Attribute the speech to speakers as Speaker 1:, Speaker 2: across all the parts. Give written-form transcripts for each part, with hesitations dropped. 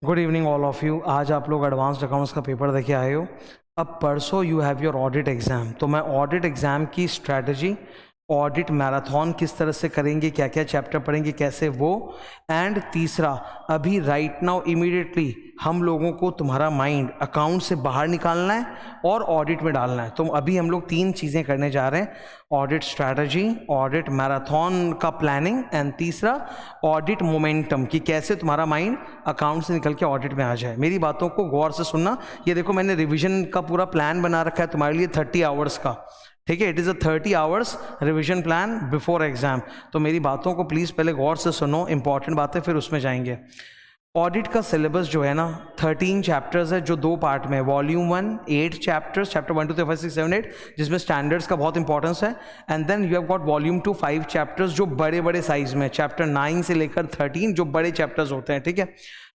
Speaker 1: Good evening all of you. आज आप लोग एडवांस्ड अकाउंट्स का पेपर देके आए हो। अब परसों you have your audit exam, तो मैं ऑडिट एग्ज़ाम की स्ट्रैटेजी, ऑडिट मैराथन किस तरह से करेंगे, क्या क्या चैप्टर पढ़ेंगे, कैसे वो, एंड तीसरा अभी राइट नाउ इमीडिएटली हम लोगों को तुम्हारा माइंड अकाउंट से बाहर निकालना है और ऑडिट में डालना है। तो अभी हम लोग 3 चीज़ें करने जा रहे हैं, ऑडिट स्ट्रैटेजी, ऑडिट मैराथन का प्लानिंग, एंड तीसरा ऑडिट मोमेंटम, कि कैसे तुम्हारा माइंड अकाउंट से निकल के ऑडिट में आ जाए। मेरी बातों को गौर से सुनना। ये देखो मैंने रिवीजन का पूरा प्लान बना रखा है तुम्हारे लिए 30 आवर्स का, ठीक है। It is a 30 hours revision plan before exam. तो मेरी बातों को प्लीज़ पहले गौर से सुनो, इंपॉर्टेंट बातें फिर उसमें जाएंगे। ऑडिट का सिलेबस जो है ना 13 चैप्टर्स है, जो 2 पार्ट में है। वॉल्यूम 1 8 चैप्टर्स, चैप्टर 1 2 3 4 5 6 7 8, जिसमें स्टैंडर्ड्स का बहुत इंपॉर्टेंस है। And then you have got volume 2 5 chapters, जो बड़े बड़े साइज में, चैप्टर 9 से लेकर 13 जो बड़े चैप्टर्स होते हैं, ठीक है।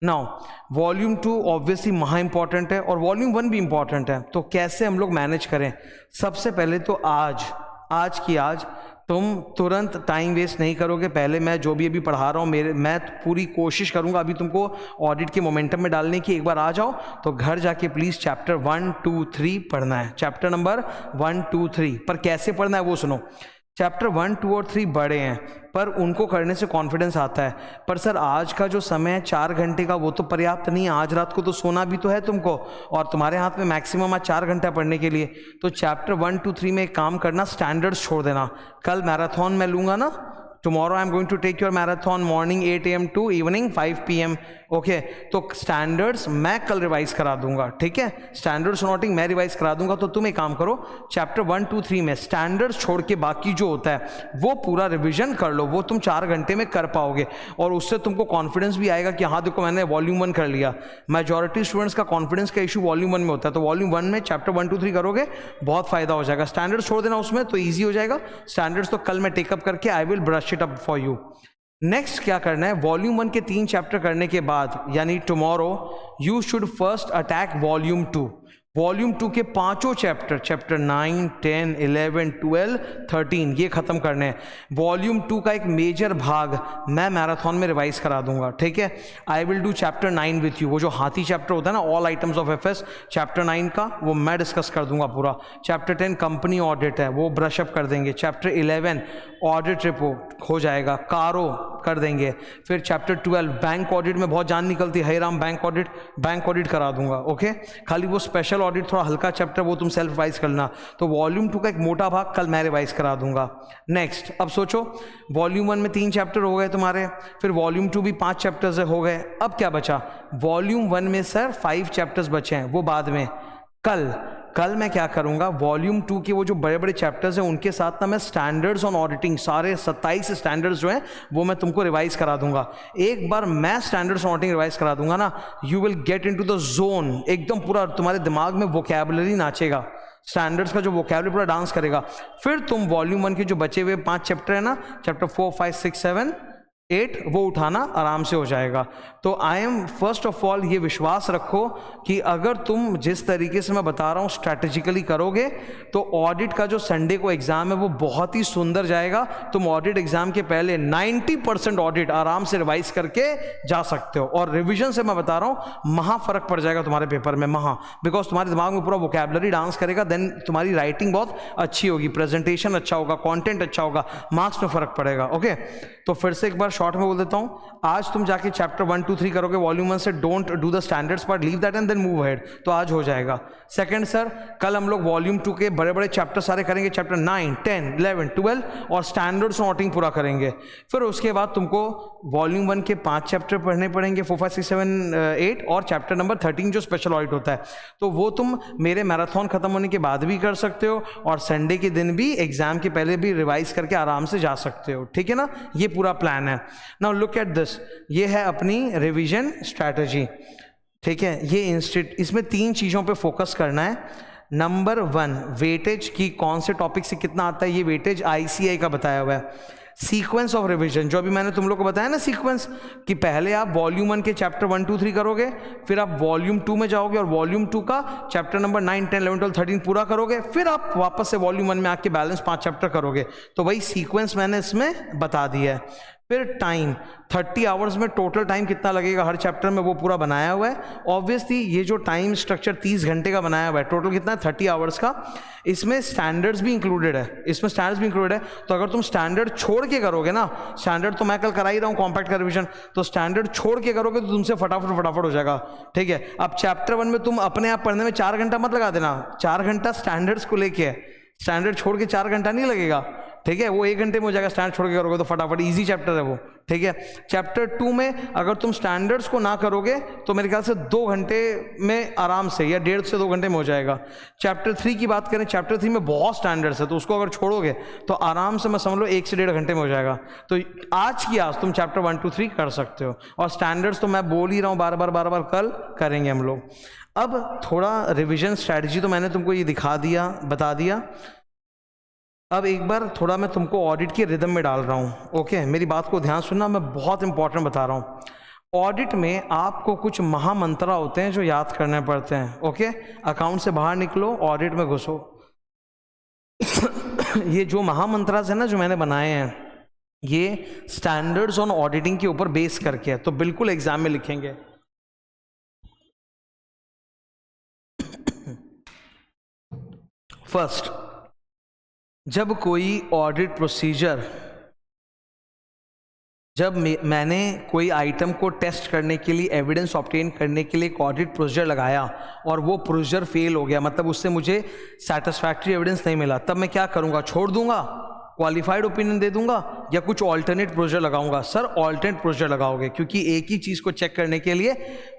Speaker 1: नाउ वॉल्यूम 2 ऑब्वियसली महा इंपॉर्टेंट है और वॉल्यूम 1 भी इंपॉर्टेंट है। तो कैसे हम लोग मैनेज करें? सबसे पहले तो आज तुम तुरंत टाइम वेस्ट नहीं करोगे। पहले मैं जो भी अभी पढ़ा रहा हूँ मैं पूरी कोशिश करूँगा अभी तुमको ऑडिट के मोमेंटम में डालने की। एक बार आ जाओ तो घर जाके प्लीज़ चैप्टर 1 2 3 पढ़ना है, चैप्टर नंबर 1 2 3। पर कैसे पढ़ना है वो सुनो। चैप्टर 1 2 और 3 बड़े हैं, पर उनको करने से कॉन्फिडेंस आता है। पर सर आज का जो समय है 4 घंटे का, वो तो पर्याप्त नहीं है। आज रात को तो सोना भी तो है तुमको, और तुम्हारे हाथ में मैक्सिमम आज 4 घंटा पढ़ने के लिए। तो चैप्टर 1 2 3 में एक काम करना, स्टैंडर्ड्स छोड़ देना। कल मैराथन मैं लूँगा ना, tomorrow I am going to take your marathon morning 8 AM to evening 5 PM, ओके। तो स्टैंडर्ड्स मैं कल रिवाइज करा दूंगा, ठीक है। स्टैंडर्ड्स नोटिंग मैं रिवाइज करा दूंगा। तो तुम एक काम करो, चैप्टर 1 2 3 में स्टैंडर्ड्स छोड़ के बाकी जो होता है वो पूरा रिविजन कर लो। वो तुम 4 घंटे में कर पाओगे और उससे तुमको कॉन्फिडेंस भी आएगा कि हाँ देखो मैंने वॉल्यूम 1 कर लिया। मेजॉरिटी स्टूडेंट्स का कॉन्फिडेंस का इशू वॉल्यूम 1 में होता है। तो वॉल्यूम 1 में चैप्टर 1 2 3 करोगे, बहुत फायदा हो जाएगा। स्टैंडर्ड्स छोड़ देना उसमें तो ईजी हो जाएगा। स्टैंडर्ड्स तो कल मैं टेकअप करके I will brush it up for you. Next क्या करना है, वॉल्यूम 1 के 3 चैप्टर करने के बाद यानी tomorrow you should first attack volume 2। Volume 2 के 5 चैप्टर, चैप्टर 9 10 11 12 13 ये खत्म करने हैं। वॉल्यूम 2 का एक मेजर भाग मैं मैराथन में रिवाइज करा दूंगा, ठीक है। I will do chapter 9 with you. वो जो हाथी चैप्टर होता है ना, all items of FS, chapter 9 का वो मैं डिस्कस कर दूंगा पूरा। चैप्टर 10 कंपनी ऑडिट है, वो ब्रश अप कर देंगे। चैप्टर 11 ऑडिट रिपोर्ट हो जाएगा, कारो कर देंगे। फिर चैप्टर 12 बैंक ऑडिट में बहुत जान निकलती है, राम बैंक ऑडिट करा दूंगा, ओके। खाली वो स्पेशल ऑडिट थोड़ा हल्का चैप्टर, वो तुम सेल्फ रिवाइज करना। तो वॉल्यूम 2 का एक मोटा भाग कल मैं रिवाइज करा दूंगा। नेक्स्ट अब सोचो, वॉल्यूम 1 में 3 चैप्टर हो गए तुम्हारे, फिर वॉल्यूम 2 भी 5 चैप्टर्स हो गए। अब क्या बचा? वॉल्यूम 1 में सर 5 चैप्टर्स बचे हैं, वो बाद में। कल मैं क्या करूंगा, वॉल्यूम 2 के वो जो बड़े बड़े चैप्टर्स हैं उनके साथ ना मैं स्टैंडर्ड्स ऑन ऑडिटिंग, सारे 27 स्टैंडर्ड्स जो हैं वो मैं तुमको रिवाइज करा दूंगा। एक बार मैं स्टैंडर्ड्स ऑन ऑडिटिंग रिवाइज करा दूंगा ना, you will get into the zone. एकदम पूरा तुम्हारे दिमाग में वोकैबुलरी नाचेगा, स्टैंडर्ड्स का जो वोकैबुलरी पूरा डांस करेगा। फिर तुम वॉल्यूम 1 के जो बचे हुए 5 चैप्टर है ना, चैप्टर 4 5 6 7 8, वो उठाना आराम से हो जाएगा। तो I am first of all ये विश्वास रखो कि अगर तुम जिस तरीके से मैं बता रहा हूँ स्ट्रैटेजिकली करोगे तो ऑडिट का जो संडे को एग्जाम है वो बहुत ही सुंदर जाएगा। तुम ऑडिट एग्जाम के पहले 90% ऑडिट आराम से रिवाइज करके जा सकते हो। और रिवीजन से मैं बता रहा हूँ महा फर्क पड़ जाएगा तुम्हारे पेपर में, महा, बिकॉज तुम्हारे दिमाग में पूरा वोकैबुलरी डांस करेगा। देन तुम्हारी राइटिंग बहुत अच्छी होगी, प्रेजेंटेशन अच्छा होगा, कॉन्टेंट अच्छा होगा, मार्क्स में फर्क पड़ेगा, ओके। तो फिर से एक बार शॉर्ट में बोल देता हूँ, आज तुम जाके चैप्टर 1 2 3 करोगे वॉल्यूम 1 से, don't do the standards part, leave that and then move ahead. तो आज हो जाएगा। सेकंड सर, कल हम लोग वॉल्यूम 2 के बड़े बड़े चैप्टर सारे करेंगे, चैप्टर 9 10 11 12, और स्टैंडर्ड्स नोटिंग पूरा करेंगे। फिर उसके बाद तुमको वॉल्यूम 1 के 5 चैप्टर पढ़ने पड़ेंगे, 4 5 6 7 8, और चैप्टर नंबर 13 जो स्पेशल ऑडिट होता है। तो वो तुम मेरे मैराथन खत्म होने के बाद भी कर सकते हो, और संडे के दिन भी एग्जाम के पहले भी रिवाइज करके आराम से जा सकते हो, ठीक है ना। ये पूरा प्लान है। नाउ लुक एट दिस, ये है अपनी रिवीजन स्ट्रैटेजी, ठीक है। ये इसमें 3 चीज़ों पे फोकस करना है। नंबर 1, वेटेज की कौन से टॉपिक से कितना आता है, ये वेटेज ICAI का बताया हुआ है। सीक्वेंस ऑफ रिवीजन, जो अभी मैंने तुम लोग को बताया ना सीक्वेंस, कि पहले आप वॉल्यूम 1 के चैप्टर 1 2 3 करोगे, फिर आप वॉल्यूम 2 में जाओगे और वॉल्यूम 2 का चैप्टर नंबर 9 10 11 12 13 पूरा करोगे, फिर आप वापस से वॉल्यूम 1 में आके बैलेंस 5 चैप्टर करोगे। तो वही सीक्वेंस मैंने इसमें बता दिया है। फिर टाइम 30 आवर्स में टोटल टाइम कितना लगेगा हर चैप्टर में, वो पूरा बनाया हुआ है। ऑब्वियसली ये जो टाइम स्ट्रक्चर 30 घंटे का बनाया हुआ है, टोटल कितना है 30 आवर्स का। इसमें स्टैंडर्ड्स भी इंक्लूडेड है, इसमें स्टैंडर्ड्स भी इंक्लूडेड है। तो अगर तुम स्टैंडर्ड छोड़ के करोगे ना, स्टैंडर्ड तो मैं कल करा ही रहा हूँ कॉम्पैक्ट का रिविजन, तो स्टैंडर्ड छोड़ के करोगे तो तुमसे फटाफट हो जाएगा, ठीक है। अब चैप्टर 1 में तुम अपने आप पढ़ने में 4 घंटा मत लगा देना, 4 घंटा स्टैंडर्ड्स को लेके है, स्टैंडर्ड छोड़ के 4 घंटा नहीं लगेगा, ठीक है। वो 1 घंटे में हो जाएगा, स्टैंडर्ड छोड़ के करोगे तो फटाफट, इजी चैप्टर है वो, ठीक है। चैप्टर 2 में अगर तुम स्टैंडर्ड्स को ना करोगे तो मेरे ख्याल से 2 घंटे में आराम से, या 1.5 से 2 घंटे में हो जाएगा। चैप्टर 3 की बात करें, चैप्टर 3 में बहुत स्टैंडर्ड्स है, तो उसको अगर छोड़ोगे तो आराम से मैं समझ लो 1 से 1.5 घंटे में हो जाएगा। तो आज की आज तुम चैप्टर 1 2 3 कर सकते हो, और स्टैंडर्ड्स तो मैं बोल ही रहा हूँ बार बार कल करेंगे हम लोग। अब थोड़ा रिविजन स्ट्रैटेजी तो मैंने तुमको ये दिखा दिया, बता दिया। अब एक बार थोड़ा मैं तुमको ऑडिट की रिदम में डाल रहा हूँ, ओके। मेरी बात को ध्यान सुनना, मैं बहुत इंपॉर्टेंट बता रहा हूँ। ऑडिट में आपको कुछ महामंत्र होते हैं जो याद करने पड़ते हैं, ओके। अकाउंट से बाहर निकलो, ऑडिट में घुसो। ये जो महामंत्रास है ना जो मैंने बनाए हैं, ये स्टैंडर्ड्स ऑन ऑडिटिंग के ऊपर बेस करके है, तो बिल्कुल एग्जाम में लिखेंगे। फर्स्ट, जब कोई ऑडिट प्रोसीजर, जब मैंने कोई आइटम को टेस्ट करने के लिए, एविडेंस ऑब्टेन करने के लिए एक ऑडिट प्रोसीजर लगाया और वो प्रोसीजर फेल हो गया, मतलब उससे मुझे सेटिस्फैक्ट्री एविडेंस नहीं मिला, तब मैं क्या करूंगा? छोड़ दूंगा, क्वालिफाइड ओपिनियन दे दूंगा, या कुछ ऑल्टरनेट प्रोसीजर लगाऊंगा? सर ऑल्टरनेट प्रोसीजर लगाओगे, क्योंकि एक ही चीज को चेक करने के लिए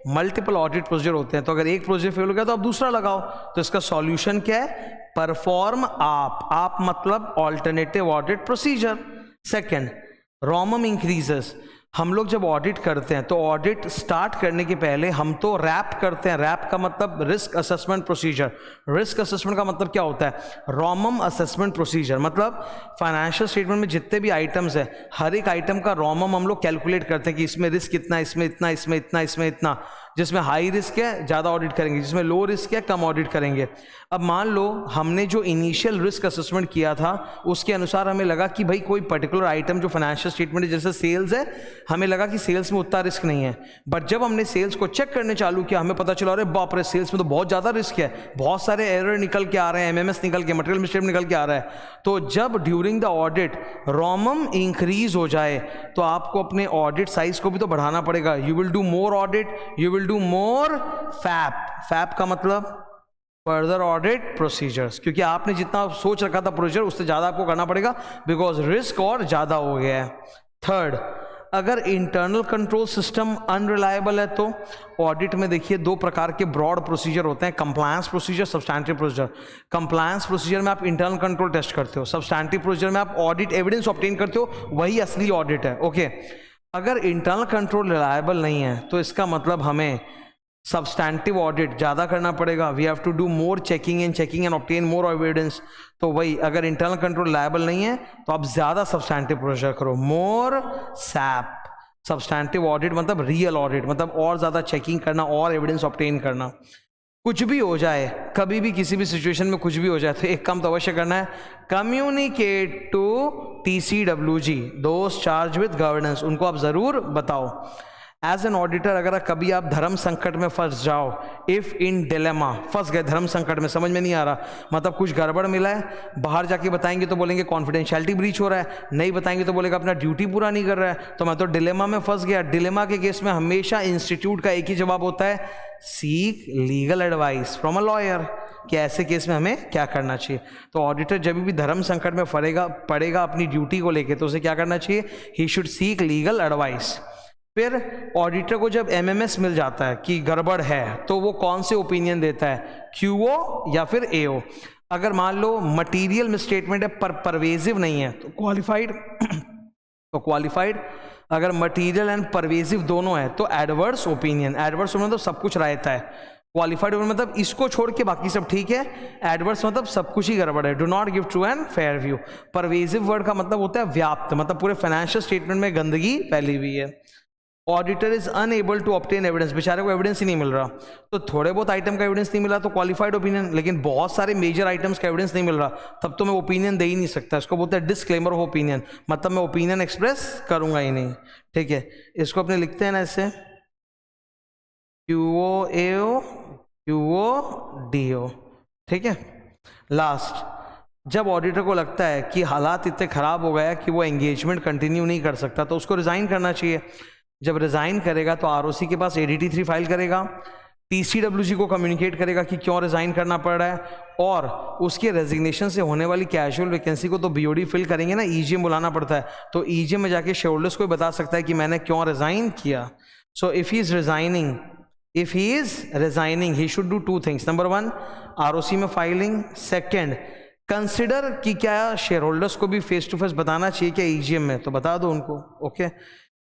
Speaker 1: मल्टीपल ऑडिट प्रोसीजर होते हैं, तो अगर एक प्रोसीजर फेल हो गया तो आप दूसरा लगाओ। तो इसका सॉल्यूशन क्या है? परफॉर्म आप मतलब alternative audit procedure. Second, रोमम increases. हम लोग जब ऑडिट करते हैं तो ऑडिट स्टार्ट करने के पहले हम तो रैप करते हैं। रैप का मतलब risk assessment procedure. Risk assessment का मतलब क्या होता है? रोमम असेसमेंट प्रोसीजर, मतलब फाइनेंशियल स्टेटमेंट में जितने भी आइटम्स है, हर एक आइटम का रोमम हम लोग कैलकुलेट करते हैं कि इसमें रिस्क कितना, इसमें इतना, इसमें इतना, इसमें इतना। जिसमें हाई रिस्क है ज़्यादा ऑडिट करेंगे, जिसमें लो रिस्क है कम ऑडिट करेंगे। अब मान लो हमने जो इनिशियल रिस्क असेसमेंट किया था उसके अनुसार हमें लगा कि भाई कोई पर्टिकुलर आइटम जो फाइनेंशियल स्टेटमेंट जैसे सेल्स है, हमें लगा कि सेल्स में उतना रिस्क नहीं है। बट जब हमने सेल्स को चेक करने चालू किया हमें पता चला अरे बाप रे, सेल्स में तो बहुत ज़्यादा रिस्क है, बहुत सारे एरर निकल के आ रहे हैं, एमएमएस निकल के, मटेरियल मिसस्टेटमेंट निकल के आ रहा है। तो जब ड्यूरिंग द ऑडिट रोमम इंक्रीज हो जाए तो आपको अपने ऑडिट साइज को भी तो बढ़ाना पड़ेगा। You will do more audit, you will do more fap. Fap का मतलब फर्दर ऑडिट प्रोसीजर्स, क्योंकि आपने जितना सोच रखा था प्रोसीजर उससे ज़्यादा आपको करना पड़ेगा, बिकॉज रिस्क और ज़्यादा हो गया है। थर्ड, अगर इंटरनल कंट्रोल सिस्टम अनरिलायबल है तो ऑडिट में देखिए 2 प्रकार के ब्रॉड प्रोसीजर होते हैं, compliance procedure, substantive procedure. Compliance procedure में आप इंटरनल कंट्रोल टेस्ट करते हो, सब्सटैंटिव प्रोसीजर में आप ऑडिट एविडेंस ऑब्टेन करते हो, वही असली ऑडिट है, ओके। अगर इंटरनल कंट्रोल रिलायबल नहीं है तो इसका मतलब हमें सब्सटैंटिव ऑडिट ज़्यादा करना पड़ेगा। We have to do more checking and obtain more evidence. तो वही, अगर इंटरनल कंट्रोल लायबल नहीं है तो आप ज़्यादा सब्सटैंटिव प्रोसीजर करो, मोर सैप। सब्सटैंटिव ऑडिट मतलब रियल ऑडिट, मतलब और ज़्यादा चेकिंग करना और एविडेंस ऑब्टेन करना। कुछ भी हो जाए, कभी भी किसी भी सिचुएशन में कुछ भी हो जाए तो एक काम तो अवश्य करना है, कम्युनिकेट टू TCWG, दोस्त चार्ज विद गवर्नेंस, उनको आप ज़रूर बताओ। एज एन ऑडिटर अगर कभी आप धर्म संकट में फंस जाओ, इफ इन डिलेमा, फंस गए धर्म संकट में, समझ में नहीं आ रहा, मतलब कुछ गड़बड़ मिला है, बाहर जाके बताएंगे तो बोलेंगे कॉन्फिडेंशियलिटी ब्रीच हो रहा है, नहीं बताएंगे तो बोलेगा अपना ड्यूटी पूरा नहीं कर रहा है, तो मैं तो डिलेमा में फंस गया। डिलेमा के केस में हमेशा इंस्टीट्यूट का एक ही जवाब होता है, seek legal advice from a lawyer, कि ऐसे केस में हमें क्या करना चाहिए। तो ऑडिटर जब भी धर्म संकट में पड़ेगा अपनी ड्यूटी को लेके, तो उसे क्या करना चाहिए? He should seek legal advice. फिर ऑडिटर को जब एमएमएस मिल जाता है कि गड़बड़ है तो वो कौन से ओपिनियन देता है, क्यूओ या फिर एओ। अगर मान लो मटेरियल मिसस्टेटमेंट है पर परवेजिव नहीं है तो क्वालिफाइड, तो क्वालिफाइड। अगर मटेरियल एंड परवेजिव दोनों है तो एडवर्स ओपिनियन। एडवर्स मतलब सब कुछ रहता है, क्वालिफाइड मतलब इसको छोड़ के बाकी सब ठीक है, एडवर्स मतलब सब कुछ ही गड़बड़ है, do not give true and fair view. Pervasive word का मतलब होता है व्याप्त, मतलब पूरे फाइनेंशियल स्टेटमेंट में गंदगी फैली हुई है। Auditor is unable to obtain evidence, बेचारे को एविडेंस ही नहीं मिल रहा, तो थोड़े बहुत आइटम का एविडेंस नहीं मिला तो क्वालिफाइड ओपिनियन, लेकिन बहुत सारे मेजर आइटम्स का एविडेंस नहीं मिल रहा तब तो मैं ओपिनियन दे ही नहीं सकता। इसको बोलते हैं डिस्क्लेमर ऑफ ओपिनियन, मतलब मैं ओपिनियन एक्सप्रेस करूंगा ही नहीं। ठीक है, इसको अपने लिखते हैं ना ऐसे QOAO QODO। ठीक है, लास्ट, जब ऑडिटर को लगता है कि हालात इतने खराब हो गया कि वो एंगेजमेंट कंटिन्यू नहीं कर सकता तो उसको रिजाइन करना चाहिए। जब रिजाइन करेगा तो आरओसी के पास ADT3 फाइल करेगा, TCWG को कम्युनिकेट करेगा कि क्यों रिजाइन करना पड़ रहा है, और उसके रेजिग्नेशन से होने वाली कैजुअल वैकेंसी को तो BOD फिल करेंगे ना, EGM बुलाना पड़ता है, तो EGM में जाके शेयर होल्डर्स को बता सकता है कि मैंने क्यों रिजाइन किया। So if he is resigning he should do 2 things. Number 1, ROC में फाइलिंग। सेकेंड, कंसिडर कि क्या शेयर होल्डर्स को भी फेस टू फेस बताना चाहिए क्या EGM में, तो बता दो उनको। ओके,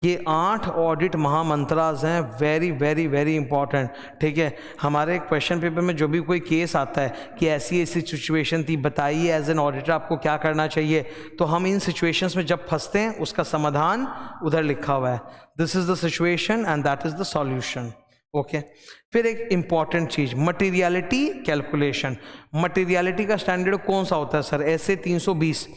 Speaker 1: ये 8 ऑडिट महामंत्रास हैं, वेरी वेरी वेरी इंपॉर्टेंट। ठीक है, हमारे क्वेश्चन पेपर में जो भी कोई केस आता है कि ऐसी ऐसी सिचुएशन थी, बताइए एज एन ऑडिटर आपको क्या करना चाहिए, तो हम इन सिचुएशंस में जब फंसते हैं उसका समाधान उधर लिखा हुआ है, this is the situation and that is the solution. Okay, फिर एक इंपॉर्टेंट चीज, मटेरियलिटी कैलकुलेशन। मटेरियलिटी का स्टैंडर्ड कौन सा होता है सर? ऐसे 320।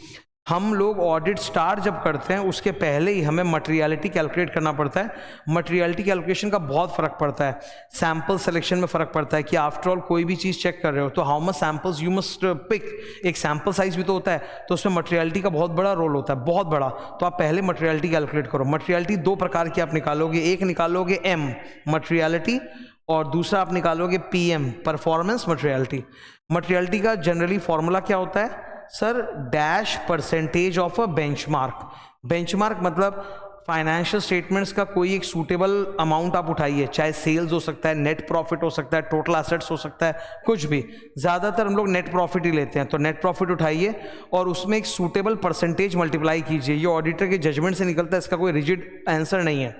Speaker 1: हम लोग ऑडिट स्टार्ट जब करते हैं उसके पहले ही हमें मटेरियलिटी कैलकुलेट करना पड़ता है। मटेरियलिटी कैलकुलेशन का बहुत फर्क पड़ता है, सैंपल सिलेक्शन में फर्क पड़ता है कि आफ्टर ऑल कोई भी चीज़ चेक कर रहे हो तो how much samples you must pick, एक सैंपल साइज भी तो होता है, तो उसमें मटेरियलिटी का बहुत बड़ा रोल होता है, बहुत बड़ा। तो आप पहले मटेरियलिटी कैलकुलेट करो। मटेरियलिटी 2 प्रकार की आप निकालोगे, एक निकालोगे M मटेरियलिटी और दूसरा आप निकालोगे PM परफॉर्मेंस मटेरियलिटी। मटेरियलिटी का जनरली फॉर्मूला क्या होता है sir? Dash percentage of a benchmark. Benchmark मतलब फाइनेंशियल स्टेटमेंट्स का कोई एक सूटेबल अमाउंट आप उठाइए, चाहे सेल्स हो सकता है, नेट प्रॉफिट हो सकता है, टोटल एसेट्स हो सकता है, कुछ भी। ज़्यादातर हम लोग नेट प्रॉफिट ही लेते हैं, तो नेट प्रॉफिट उठाइए और उसमें एक सूटेबल परसेंटेज मल्टीप्लाई कीजिए। ये ऑडिटर के जजमेंट से निकलता है, इसका कोई रिजिड आंसर नहीं है।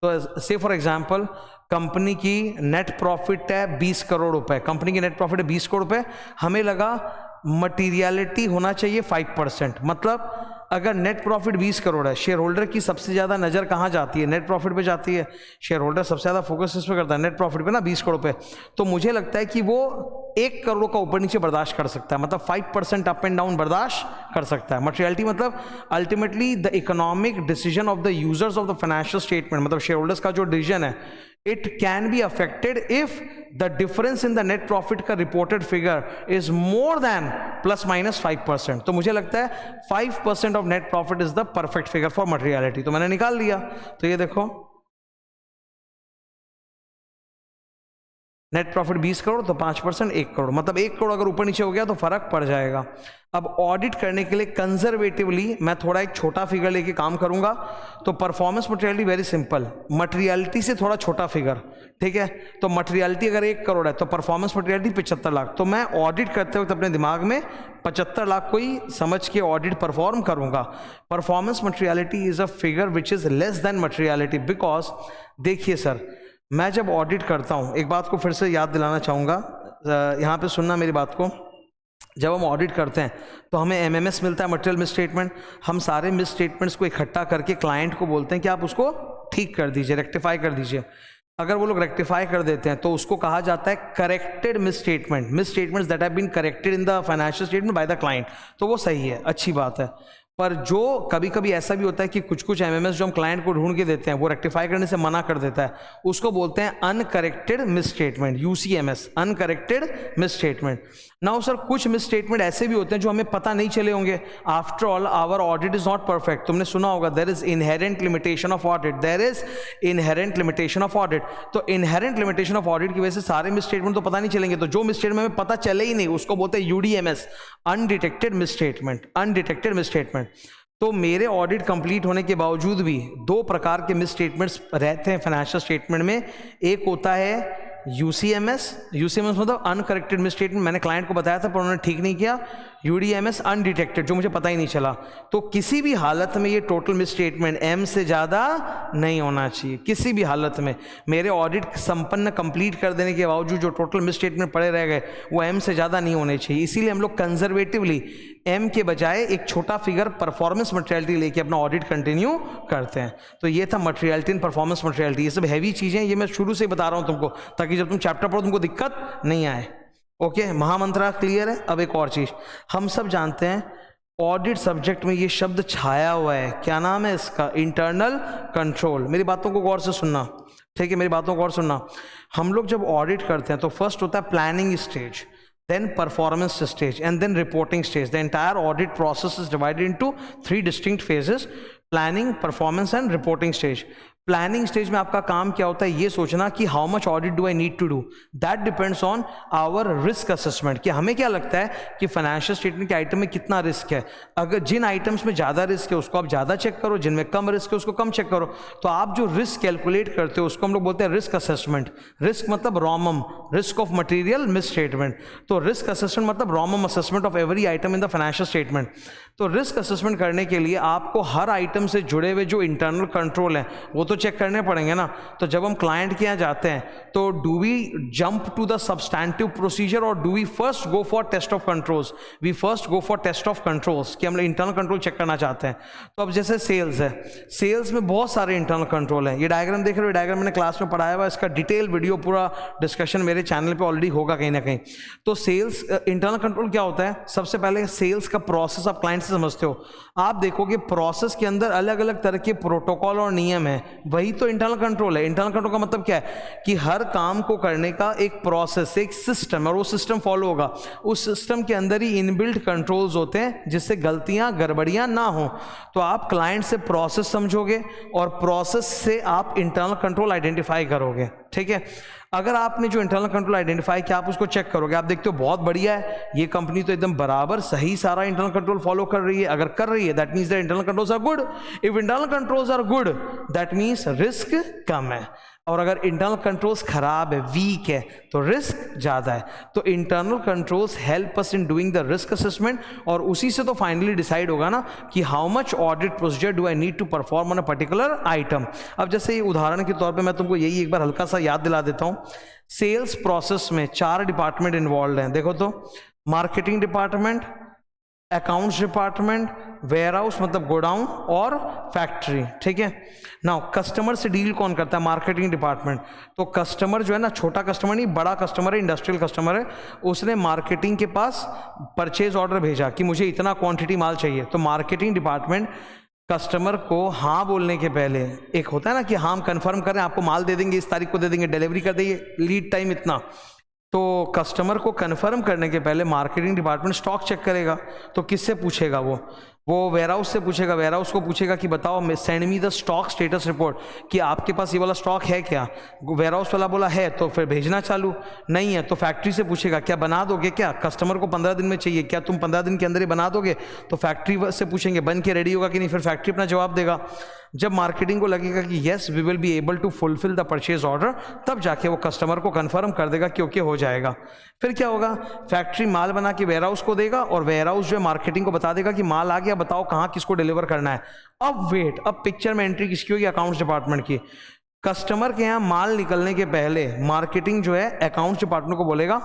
Speaker 1: तो से फॉर एग्जांपल कंपनी की नेट प्रॉफिट है 20 करोड़ रुपए, कंपनी की नेट प्रॉफिट है 20 करोड़ रुपए, हमें लगा मटीरियलिटी होना चाहिए 5%। मतलब अगर नेट प्रॉफिट 20 करोड़ है, शेयर होल्डर की सबसे ज़्यादा नज़र कहाँ जाती है? नेट प्रॉफिट पे जाती है। शेयर होल्डर सबसे ज़्यादा फोकस इस पे करता है, नेट प्रॉफिट पे ना, 20 करोड़ पे। तो मुझे लगता है कि वो 1 करोड़ का ऊपर नीचे बर्दाश्त कर सकता है, मतलब 5% अप एंड डाउन बर्दाश्त कर सकता है। मटेरियलिटी मतलब ultimately the economic decision of the users of the financial statement, मतलब शेयर होल्डर्स का जो डिसीजन है, it can be affected if the difference in the net profit का reported figure is more than plus minus 5%। तो मुझे लगता है 5% of net profit is the perfect figure for materiality। तो मैंने निकाल लिया। तो ये देखो नेट प्रॉफिट 20 करोड़ तो 5% 1 करोड़, मतलब 1 करोड़ अगर ऊपर नीचे हो गया तो फर्क पड़ जाएगा। अब ऑडिट करने के लिए कंजर्वेटिवली मैं थोड़ा एक छोटा फिगर लेके काम करूंगा। तो performance materiality very simple, materiality से थोड़ा छोटा फिगर, ठीक है। तो मटेरियलिटी अगर 1 करोड़ है तो परफॉर्मेंस मटेरियलिटी 75 लाख। तो मैं ऑडिट करते वक्त अपने दिमाग में 75 लाख को ही समझ के ऑडिट परफॉर्म करूंगा। Performance materiality is a figure which is less than materiality, because देखिए सर, मैं जब ऑडिट करता हूं, एक बात को फिर से याद दिलाना चाहूँगा, यहाँ पे सुनना मेरी बात को। जब हम ऑडिट करते हैं तो हमें एमएमएस मिलता है, मटेरियल मिस स्टेटमेंट। हम सारे मिस स्टेटमेंट्स को इकट्ठा करके क्लाइंट को बोलते हैं कि आप उसको ठीक कर दीजिए, रेक्टिफाई कर दीजिए। अगर वो लोग रेक्टिफाई कर देते हैं तो उसको कहा जाता है corrected misstatement, misstatements that have been corrected in the financial statement by the client. तो वो सही है, अच्छी बात है। पर जो कभी कभी ऐसा भी होता है कि कुछ कुछ एमएमएस जो हम क्लाइंट को ढूंढ के देते हैं वो रेक्टिफाई करने से मना कर देता है, उसको बोलते हैं uncorrected misstatement, UCMS, uncorrected misstatement. Now sir, कुछ मिस स्टेटमेंट ऐसे भी होते हैं जो हमें पता नहीं चले होंगे। After all our audit is not perfect. तुमने सुना होगा there is inherent limitation of audit, there is inherent limitation of audit. तो इनहेरेंट लिमिटेशन ऑफ ऑडिट की वजह से सारे मिस स्टेटमेंट तो पता नहीं चलेंगे। तो जो मिस स्टेटमेंट हमें पता चले ही नहीं उसको बोलते हैं UDMS, undetected misstatement, undetected misstatement. तो मेरे ऑडिट कंप्लीट होने के बावजूद भी 2 प्रकार के मिस स्टेटमेंट्स रहते हैं फाइनेंशियल स्टेटमेंट में। एक होता है यूसीएमएस, यूसीएमएस मतलब अनकरेक्टेड मिस स्टेटमेंट, मैंने क्लाइंट को बताया था पर उन्होंने ठीक नहीं किया। यूडीएमएस अनडिटेक्टेड, जो मुझे पता ही नहीं चला। तो किसी भी हालत में ये टोटल मिस स्टेटमेंट एम से ज़्यादा नहीं होना चाहिए, किसी भी हालत में। मेरे ऑडिट संपन्न कंप्लीट कर देने के बावजूद जो टोटल मिस स्टेटमेंट पड़े रह गए वो एम से ज़्यादा नहीं होने चाहिए। इसीलिए हम लोग कंजर्वेटिवली एम के बजाय एक छोटा फिगर परफॉर्मेंस मटेरियलिटी लेके अपना ऑडिट कंटिन्यू करते हैं। तो ये था मटेरियलिटी एंड परफॉर्मेंस मटेरियलिटी। ये सब हैवी चीज़ें, ये मैं शुरू से ही बता रहा हूँ तुमको, ताकि जब तुम चैप्टर पढ़ो तुमको दिक्कत नहीं आए। ओके, महामंत्रा क्लियर है। अब एक और चीज़ हम सब जानते हैं, ऑडिट सब्जेक्ट में ये शब्द छाया हुआ है, क्या नाम है इसका? Internal control. मेरी बातों को गौर से सुनना, ठीक है, मेरी बातों को गौर सुनना। हम लोग जब ऑडिट करते हैं तो फर्स्ट होता है planning stage, then performance stage, and then reporting stage. The entire audit process is divided into 3 distinct phases: planning, performance and reporting stage. Planning stage में आपका काम क्या होता है? ये सोचना कि how much audit do I need to do. That depends on our risk assessment, कि हमें क्या लगता है कि फाइनेंशियल स्टेटमेंट के आइटम में कितना रिस्क है। अगर जिन आइटम्स में ज़्यादा रिस्क है उसको आप ज़्यादा चेक करो, जिनमें कम रिस्क है उसको कम चेक करो। तो आप जो रिस्क कैलकुलेट करते हो उसको हम लोग बोलते हैं रिस्क असेसमेंट। रिस्क मतलब ROMM, risk of material misstatement. तो रिस्क असेसमेंट मतलब ROMM assessment of every item in the financial statement. तो रिस्क असेसमेंट करने के लिए आपको हर आइटम से जुड़े हुए जो इंटरनल कंट्रोल है वो तो चेक करने पड़ेंगे ना। तो जब हम क्लाइंट के यहाँ जाते हैं तो do we jump to the substantive procedure और do we first go for test of controls? We first go for test of controls, कि हम इंटरनल कंट्रोल चेक करना चाहते हैं। तो अब जैसे सेल्स है, सेल्स में बहुत सारे इंटरनल कंट्रोल है। ये डायग्राम देख रहे हो, डायग्राम मैंने क्लास में पढ़ाया हुआ, इसका डिटेल वीडियो पूरा डिस्कशन मेरे चैनल पे ऑलरेडी होगा कहीं ना कहीं। तो सेल्स इंटरनल कंट्रोल क्या होता है? सबसे पहले सेल्स का प्रोसेस आप क्लाइंट से समझते हो, आप देखोगे प्रोसेस के अंदर अलग अलग तरह के प्रोटोकॉल और नियम है, वही तो इंटरनल कंट्रोल है। इंटरनल कंट्रोल का मतलब क्या है? कि हर काम को करने का एक प्रोसेस, एक सिस्टम, और वो सिस्टम फॉलो होगा। उस सिस्टम के अंदर ही इनबिल्ट कंट्रोल्स होते हैं जिससे गलतियां गड़बड़ियां ना हो। तो आप क्लाइंट से प्रोसेस समझोगे और प्रोसेस से आप इंटरनल कंट्रोल आइडेंटिफाई करोगे, ठीक है। अगर आपने जो इंटरनल कंट्रोल आइडेंटिफाई किया आप उसको चेक करोगे, आप देखते हो बहुत बढ़िया है, ये कंपनी तो एकदम बराबर सही सारा इंटरनल कंट्रोल फॉलो कर रही है। अगर कर रही है that means the internal controls are good. If internal controls are good that means risk कम है, और अगर इंटरनल कंट्रोल्स खराब है, वीक है, तो रिस्क ज़्यादा है। तो internal controls help us in doing the risk assessment, और उसी से तो फाइनली डिसाइड होगा ना कि how much audit procedure do I need to perform on a particular item. अब जैसे उदाहरण के तौर पे मैं तुमको यही एक बार हल्का सा याद दिला देता हूँ। सेल्स प्रोसेस में 4 डिपार्टमेंट इन्वॉल्व हैं, देखो तो, marketing department, accounts department, warehouse मतलब गोडाउन, और फैक्ट्री, ठीक है। नाउ कस्टमर से डील कौन करता है? Marketing department. तो कस्टमर जो है ना, छोटा कस्टमर नहीं, बड़ा कस्टमर है, इंडस्ट्रियल कस्टमर है, उसने मार्केटिंग के पास परचेज ऑर्डर भेजा कि मुझे इतना क्वांटिटी माल चाहिए। तो मार्केटिंग डिपार्टमेंट कस्टमर को हाँ बोलने के पहले, एक होता है ना कि हाँ हम कंफर्म करें, आपको माल दे देंगे, इस तारीख को दे देंगे, डिलीवरी कर देंगे, लीड टाइम इतना। तो कस्टमर को कंफर्म करने के पहले मार्केटिंग डिपार्टमेंट स्टॉक चेक करेगा। तो किससे पूछेगा? वो वेयर हाउस से पूछेगा। वेयर हाउस को पूछेगा कि बताओ, send me the stock status report, कि आपके पास ये वाला स्टॉक है क्या? वेयर हाउस वाला बोला है तो फिर भेजना चालू, नहीं है तो फैक्ट्री से पूछेगा क्या बना दोगे क्या? कस्टमर को 15 दिन में चाहिए, क्या तुम 15 दिन के अंदर ही बना दोगे? तो फैक्ट्री से पूछेंगे बन के रेडी होगा कि नहीं, फिर फैक्ट्री अपना जवाब देगा। जब मार्केटिंग को लगेगा कि yes we will be able to fulfil the purchase order, तब जाके वो कस्टमर को कंफर्म कर देगा कि ओके हो जाएगा। फिर क्या होगा? फैक्ट्री माल बना के वेयर हाउस को देगा, और वेयर हाउस जो है मार्केटिंग को बता देगा कि माल आ गया, बताओ कहाँ किसको डिलीवर करना है। अब वेट, अब पिक्चर में एंट्री किसकी होगी? अकाउंट्स डिपार्टमेंट की। कस्टमर के यहाँ माल निकलने के पहले मार्केटिंग जो है अकाउंट्स डिपार्टमेंट को बोलेगा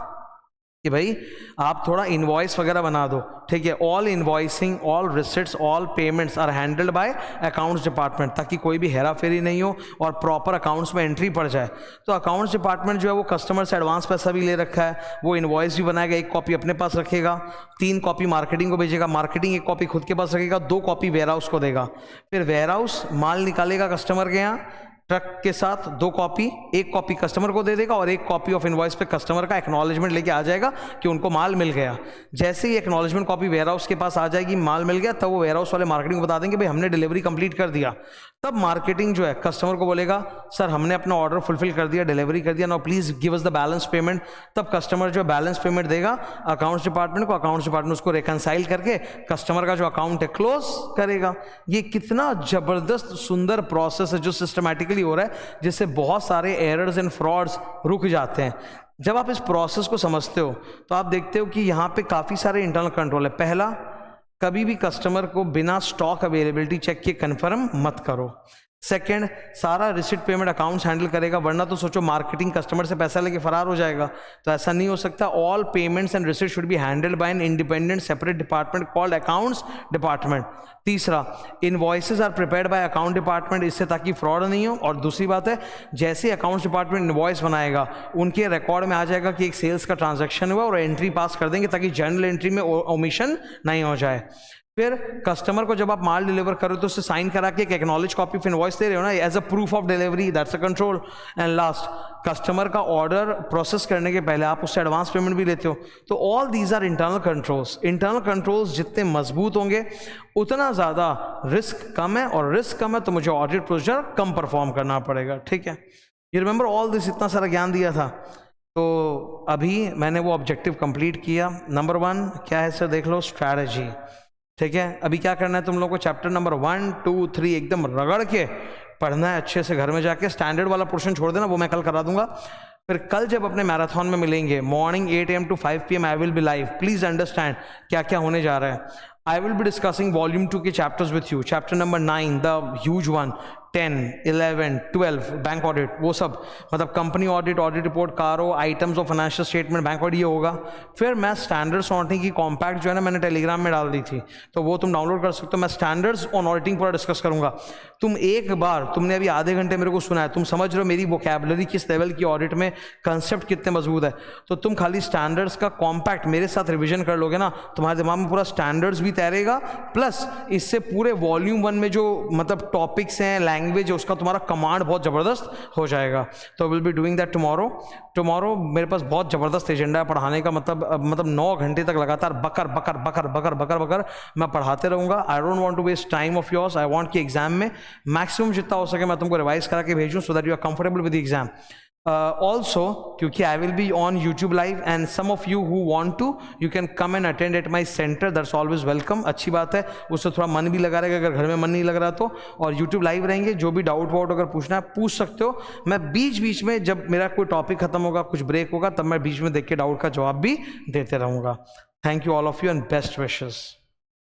Speaker 1: कि भाई आप थोड़ा इनवॉइस वगैरह बना दो, ठीक है। All invoicing, all receipts, all payments are handled by accounts department, ताकि कोई भी हेरा फेरी नहीं हो और प्रॉपर अकाउंट्स में एंट्री पड़ जाए। तो अकाउंट्स डिपार्टमेंट जो है वो कस्टमर से एडवांस पैसा भी ले रखा है, वो इनवॉइस भी बनाएगा, 1 कॉपी अपने पास रखेगा, 3 कॉपी मार्केटिंग को भेजेगा, मार्केटिंग 1 कॉपी खुद के पास रखेगा, 2 कॉपी वेयर हाउस को देगा। फिर वेयर हाउस माल निकालेगा कस्टमर के यहाँ ट्रक के साथ, 2 कॉपी, 1 कॉपी कस्टमर को दे देगा और 1 कॉपी ऑफ इनवॉइस पे कस्टमर का एक्नॉलेजमेंट लेके आ जाएगा कि उनको माल मिल गया। जैसे ही एक्नॉलेजमेंट कॉपी वेयर हाउस के पास आ जाएगी, माल मिल गया, तब वो वेयर हाउस वाले मार्केटिंग को बता देंगे भाई हमने डिलीवरी कंप्लीट कर दिया। तब मार्केटिंग जो है कस्टमर को बोलेगा सर हमने अपना ऑर्डर फुलफिल कर दिया, डिलीवरी कर दिया, now please give us the balance payment. तब कस्टमर जो बैलेंस पेमेंट देगा अकाउंट्स डिपार्टमेंट को, अकाउंट्स डिपार्टमेंट उसको रिकंसाइल करके कस्टमर का जो अकाउंट है क्लोज करेगा। ये कितना जबरदस्त सुंदर प्रोसेस है जो सिस्टमैटिकली हो रहा है, जिससे बहुत सारे एरर्स एंड फ्रॉड्स रुक जाते हैं। जब आप इस प्रोसेस को समझते हो तो आप देखते हो कि यहाँ पे काफ़ी सारे इंटरनल कंट्रोल है। पहला, कभी भी कस्टमर को बिना स्टॉक अवेलेबिलिटी चेक किए कन्फर्म मत करो। सेकंड, सारा रिसिट पेमेंट अकाउंट्स हैंडल करेगा, वरना तो सोचो मार्केटिंग कस्टमर से पैसा लेके फरार हो जाएगा, तो ऐसा नहीं हो सकता। All payments and receipt should be handled by an independent separate department called accounts department. तीसरा, invoices are prepared by account department, इससे ताकि फ्रॉड नहीं हो। और दूसरी बात है, जैसे अकाउंट्स डिपार्टमेंट इनवॉइस बनाएगा उनके रिकॉर्ड में आ जाएगा कि एक सेल्स का ट्रांजैक्शन हुआ और एंट्री पास कर देंगे ताकि जर्नल एंट्री में ओमिशन नहीं हो जाए। फिर कस्टमर को जब आप माल डिलीवर करो तो उससे साइन करा के एक एक्नॉलेज कॉपी ऑफ इनवॉइस दे रहे हो ना, as a proof of delivery, that's a control. And last, customer का ऑर्डर प्रोसेस करने के पहले आप उससे एडवांस पेमेंट भी लेते हो। तो all these are internal controls. Internal controls जितने मजबूत होंगे उतना ज़्यादा रिस्क कम है, और रिस्क कम है तो मुझे ऑडिट प्रोसीजर कम परफॉर्म करना पड़ेगा। ठीक है, यू रिमेंबर ऑल दिस, इतना सारा ज्ञान दिया था। तो अभी मैंने वो ऑब्जेक्टिव कंप्लीट किया। नंबर 1 क्या है सर, देख लो, स्ट्रैटेजी। ठीक है, अभी क्या करना है तुम लोगों को, चैप्टर नंबर 1, 2, 3 एकदम रगड़ के पढ़ना है अच्छे से घर में जाके। स्टैंडर्ड वाला पोर्शन छोड़ देना, वो मैं कल करा दूंगा। फिर कल जब अपने मैराथन में मिलेंगे morning 8 AM to 5 PM I will be live. Please understand क्या क्या होने जा रहा है। I will be discussing volume 2 के chapters with you. Chapter number 9 the huge one, 10, 11, 12 bank audit, वो सब मतलब कंपनी ऑडिट, ऑडिट रिपोर्ट, कारो, items of financial statement, bank audit, ये होगा। फिर मैं स्टैंडर्ड्स ऑडिटिंग की कॉम्पैक्ट जो है ना, मैंने टेलीग्राम में डाल दी थी, तो वो तुम डाउनलोड कर सकते हो। मैं स्टैंडर्ड्स ऑन ऑडिटिंग पूरा डिस्कस करूंगा। तुम एक बार, तुमने अभी आधे घंटे मेरे को सुना है, तुम समझ रहे हो मेरी वोकैबुलरी किस लेवल की, ऑडिट में कंसेप्ट कितने मजबूत है। तो तुम खाली स्टैंडर्ड्स का कॉम्पैक्ट मेरे साथ रिविजन कर लोगे ना, तुम्हारे दिमाग में पूरा स्टैंडर्ड्स भी तैरेगा, प्लस इससे पूरे वॉल्यूम 1 में जो मतलब टॉपिक्स हैं, लैंग्वेज है, उसका तुम्हारा कमांड बहुत ज़बरदस्त हो जाएगा। तो will be doing that tomorrow. मेरे पास बहुत ज़बरदस्त एजेंडा है पढ़ाने का, मतलब 9 घंटे तक लगातार बकर बकर बकर बकर बकर बकर मैं पढ़ाते रहूँगा। I don't want to waste time of yours. I want कि एग्जाम में मैक्सिमम जितना हो सके मैं तुमको रिवाइज करा के भेजूँ, so that you are comfortable with the exam. Also, क्योंकि I will be on YouTube live and some of you who want to, you can come and attend at my center. That's always welcome. अच्छी बात है, उससे थोड़ा मन भी लगा रहेगा अगर घर में मन नहीं लग रहा तो। और YouTube लाइव रहेंगे, जो भी डाउट वाउट अगर पूछना है पूछ सकते हो। मैं बीच बीच में जब मेरा कोई टॉपिक खत्म होगा, कुछ ब्रेक होगा, तब मैं बीच में देख के डाउट का जवाब भी देते रहूँगा। Thank you all of you and best wishes.